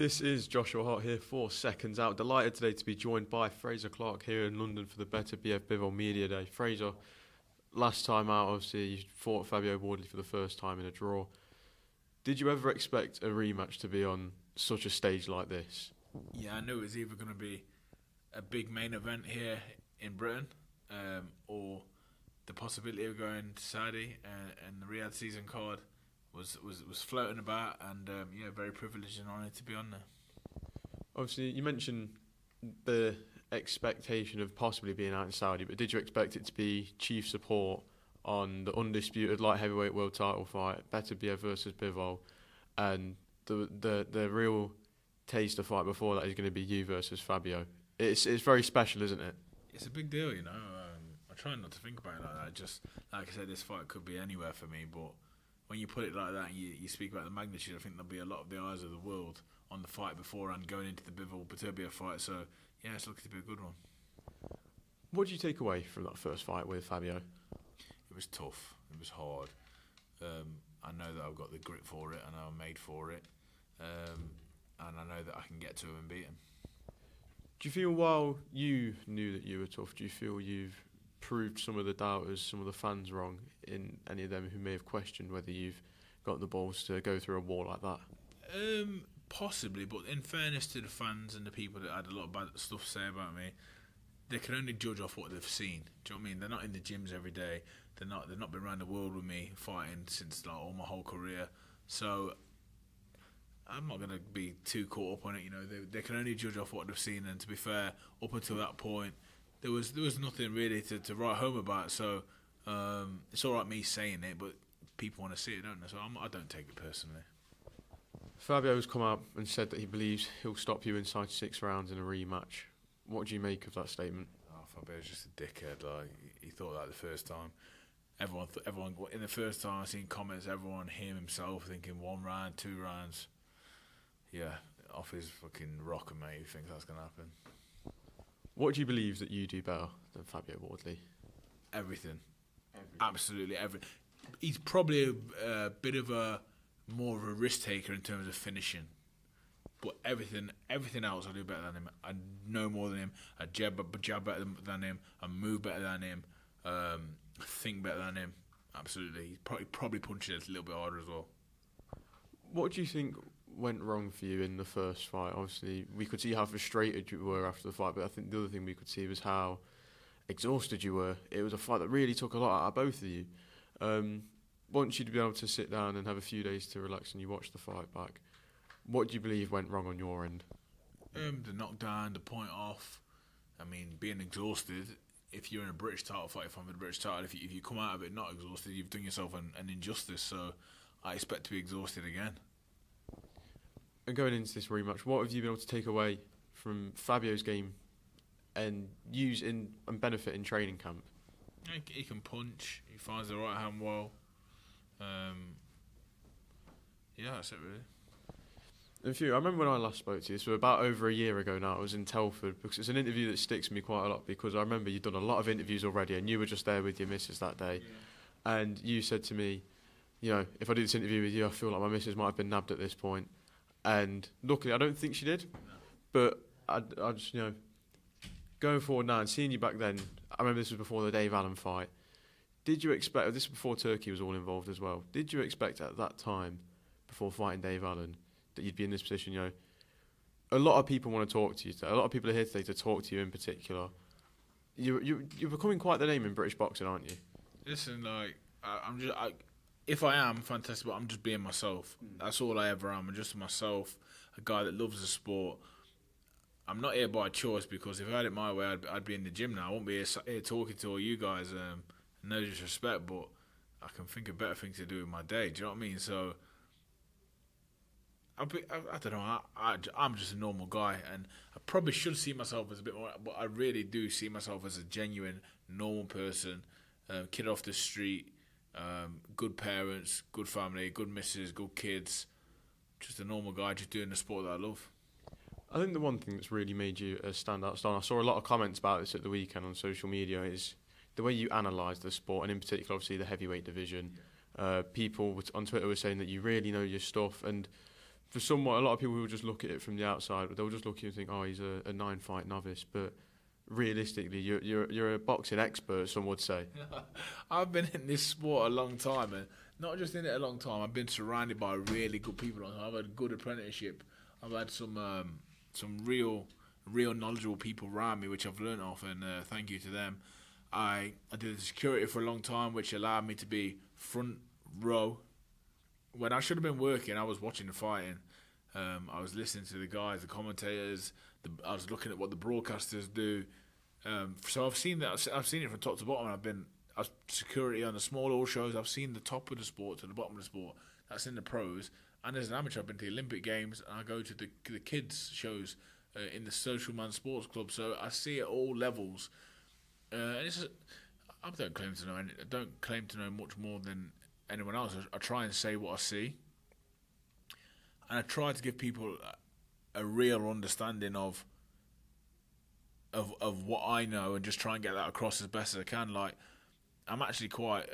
This is Joshua Hart here for Seconds Out. Delighted today to be joined by Frazer Clarke here in London for the Better BF Bivol Media Day. Frazer, last time out, obviously, you fought Fabio Wardley for the first time in a draw. Did you ever expect a rematch to be on such a stage like this? Yeah, I knew it was either going to be a big main event here in Britain or the possibility of going to Saudi and the Riyadh season card was floating about, and very privileged and honoured to be on there. Obviously, you mentioned the expectation of possibly being out in Saudi, but did you expect it to be chief support on the undisputed light heavyweight world title fight, Better BF versus Bivol, and the real taster fight before that is going to be you versus Fabio? It's very special, isn't it? It's a big deal, you know. I try not to think about it like that. Just like I said, this fight could be anywhere for me, but when you put it like that and you speak about the magnitude, I think there'll be a lot of the eyes of the world on the fight beforehand going into the Bivol Beterbiev fight. So, yeah, it's looking to be a good one. What did you take away from that first fight with Fabio? It was tough. It was hard. I know that I've got the grit for it. I know I'm made for it. And I know that I can get to him and beat him. Do you feel while you knew that you were tough, do you feel you've proved some of the doubters, some of the fans wrong, in any of them who may have questioned whether you've got the balls to go through a wall like that? Possibly, but in fairness to the fans and the people that had a lot of bad stuff to say about me, they can only judge off what they've seen. Do you know what I mean? They're not in the gyms every day. They've not been around the world with me fighting since like all my whole career. So I'm not going to be too caught up on it. You know, they can only judge off what they've seen. And to be fair, up until that point, there was nothing really to write home about. So it's all right me saying it, but people want to see it, don't they? So I don't take it personally. Fabio's come out and said that he believes he'll stop you inside 6 rounds in a rematch. What do you make of that statement? Oh, Fabio's just a dickhead. Like, he thought that the first time. Everyone in the first time I seen comments, everyone, him himself, thinking 1 round, 2 rounds. Yeah, off his fucking rocker, mate. Who thinks that's going to happen? What do you believe that you do better than Fabio Wardley? Everything. Absolutely everything. He's probably a bit of a more of a risk taker in terms of finishing, but everything else I do better than him. I know more than him. I jab better than him. I move better than him. I think better than him. Absolutely. He probably punches it a little bit harder as well. What do you think went wrong for you in the first fight? Obviously, we could see how frustrated you were after the fight, but I think the other thing we could see was how exhausted you were. It was a fight that really took a lot out of both of you. Once you'd be able to sit down and have a few days to relax and you watch the fight back, what do you believe went wrong on your end? The knockdown, the point off. I mean, being exhausted. If you're in a British title fight, if I'm in a British title, if you come out of it not exhausted, you've done yourself an injustice. So I expect to be exhausted again. And going into this rematch, what have you been able to take away from Fabio's game and use and benefit in training camp? He can punch. He finds the right hand well. Yeah, that's it really. I remember when I last spoke to you, so about over a year ago now, I was in Telford, because it's an interview that sticks with me quite a lot, because I remember you'd done a lot of interviews already and you were just there with your missus that day. Yeah. And you said to me, you know, if I do this interview with you, I feel like my missus might have been nabbed at this point. And luckily, I don't think she did. No. But I just, you know, going forward now and seeing you back then, I remember this was before the Dave Allen fight. Did you expect, this was before Turkey was all involved as well, did you expect at that time, before fighting Dave Allen, that you'd be in this position? You know, a lot of people want to talk to you. A lot of people are here today to talk to you in particular. You're becoming quite the name in British boxing, aren't you? Listen, like, if I am, fantastic, but I'm just being myself. That's all I ever am. I'm just myself, a guy that loves the sport. I'm not here by choice, because if I had it my way, I'd be in the gym now. I won't be here talking to all you guys. No disrespect, but I can think of better things to do with my day. Do you know what I mean? So I don't know. I'm just a normal guy, and I probably should see myself as a bit more, but I really do see myself as a genuine, normal person, kid off the street, good parents, good family, good missus, good kids. Just a normal guy, just doing the sport that I love. I think the one thing that's really made you a standout star, and I saw a lot of comments about this at the weekend on social media, is the way you analyse the sport, and in particular, obviously, the heavyweight division. People on Twitter were saying that you really know your stuff, and for someone, a lot of people will just look at it from the outside, but they'll just look at you and think, oh, he's a 9-fight novice. But realistically, you're a boxing expert, some would say. I've been in this sport a long time, and not just in it a long time. I've been surrounded by really good people. I've had a good apprenticeship. I've had some real knowledgeable people around me, which I've learnt off, and thank you to them. I did the security for a long time, which allowed me to be front row. When I should have been working, I was watching the fighting. I was listening to the guys, the commentators. I was looking at what the broadcasters do. So I've seen that. I've seen it from top to bottom. I was security on the small all shows. I've seen the top of the sport to the bottom of the sport. That's in the pros. And as an amateur, I've been to the Olympic Games, and I go to the kids shows in the Social Man Sports Club. So I see at all levels. I don't claim to know. I don't claim to know much more than anyone else. I try and say what I see, and I try to give people a real understanding of what I know, and just try and get that across as best as I can. Like, I'm actually quite.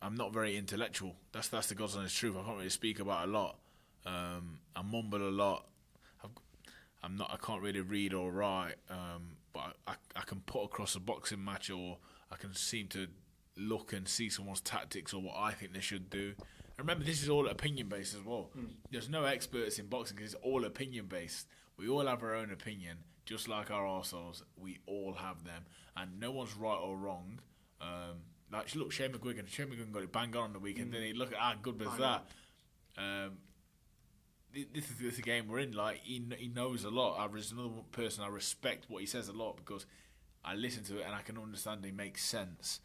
I'm not very intellectual. That's the God's honest truth. I can't really speak about a lot. I mumble a lot. I can't really read or write. But I can put across a boxing match, or I can seem to look and see someone's tactics or what I think they should do. And remember, this is all opinion based as well. There's no experts in boxing because it's all opinion based. We all have our own opinion, just like our arseholes. We all have them, and no one's right or wrong. Like, look, Shane McGuigan got it bang on the weekend. Then look at how good was that. This is the game we're in. Like, he knows a lot. There's another person I respect what he says a lot, because I listen to it and I can understand it makes sense.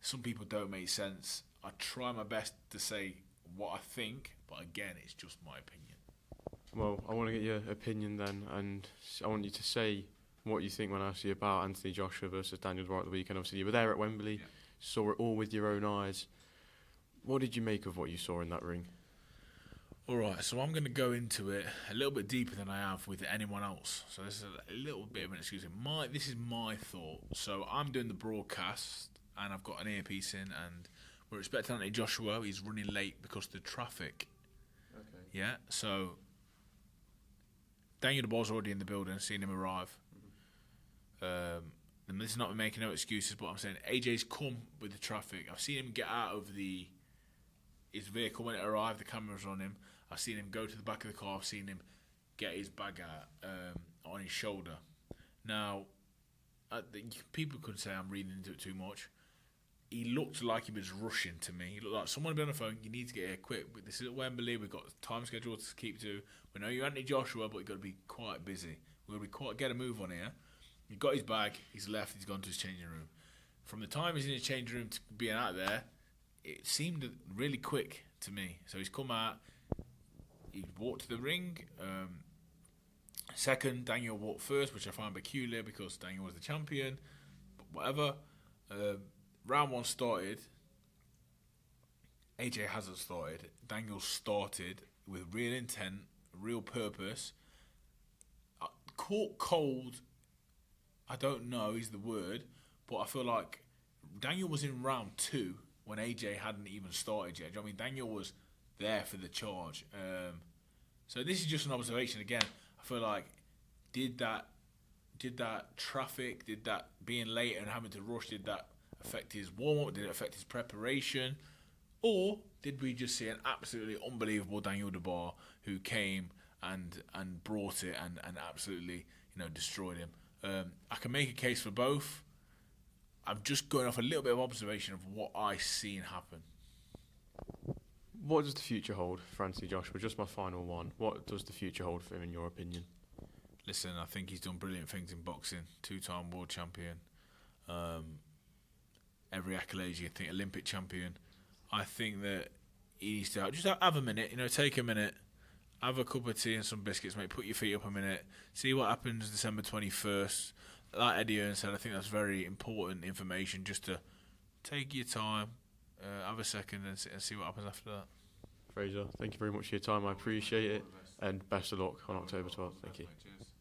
Some people don't make sense. I try my best to say what I think, but again, it's just my opinion. Well, I want to get your opinion then, and I want you to say what you think when I ask you about Anthony Joshua versus Daniel Dubois at the weekend. Obviously, you were there at Wembley, saw it all with your own eyes. What did you make of what you saw in that ring? Alright, so I'm going to go into it a little bit deeper than I have with anyone else. So this is a little bit of an excuse. This is my thought. So I'm doing the broadcast, and I've got an earpiece in, and we're expecting Anthony Joshua. He's running late because of the traffic. Okay. Yeah, so Daniel Dubois already in the building, seeing him arrive. And this is not making no excuses, but I'm saying AJ's come with the traffic. I've seen him get out of his vehicle when it arrived. The camera's on him. I've seen him go to the back of the car. I've seen him get his bag out on his shoulder. Now, people could say I'm reading into it too much. He looked like he was rushing to me. He looked like someone be on the phone. You need to get here quick. This is at Wembley. We've got a time schedule to keep to. We know you're Anthony Joshua, but you've got to be quite busy. We've got to get a move on here. He got his bag. He's left. He's gone to his changing room. From the time he's in his changing room to being out there, it seemed really quick to me. So he's come out. He walked to the ring. Second, Daniel walked first, which I find peculiar because Daniel was the champion. But whatever. Round one started. AJ hasn't started. Daniel started with real intent, real purpose. Caught cold, I don't know is the word, but I feel like Daniel was in round two when AJ hadn't even started yet. Do you know what I mean? Daniel was there for the charge. So this is just an observation again. I feel like did that traffic, did that being late and having to rush, did that affect his warm-up? Did it affect his preparation? Or did we just see an absolutely unbelievable Daniel Dubois who came and brought it and absolutely, destroyed him? I can make a case for both. I'm just going off a little bit of observation of what I seen happen. What does the future hold for Anthony Joshua? Just my final one. What does the future hold for him, in your opinion? Listen, I think he's done brilliant things in boxing. 2-time world champion. Every accolade you think, Olympic champion. I think that he needs to just have a minute. Take a minute. Have a cup of tea and some biscuits, mate. Put your feet up a minute. See what happens December 21st. Like Eddie Earn said, I think that's very important information, just to take your time, have a second and see what happens after that. Frazer, thank you very much for your time. I appreciate it. And best of luck on October 12th. Thank you. Cheers.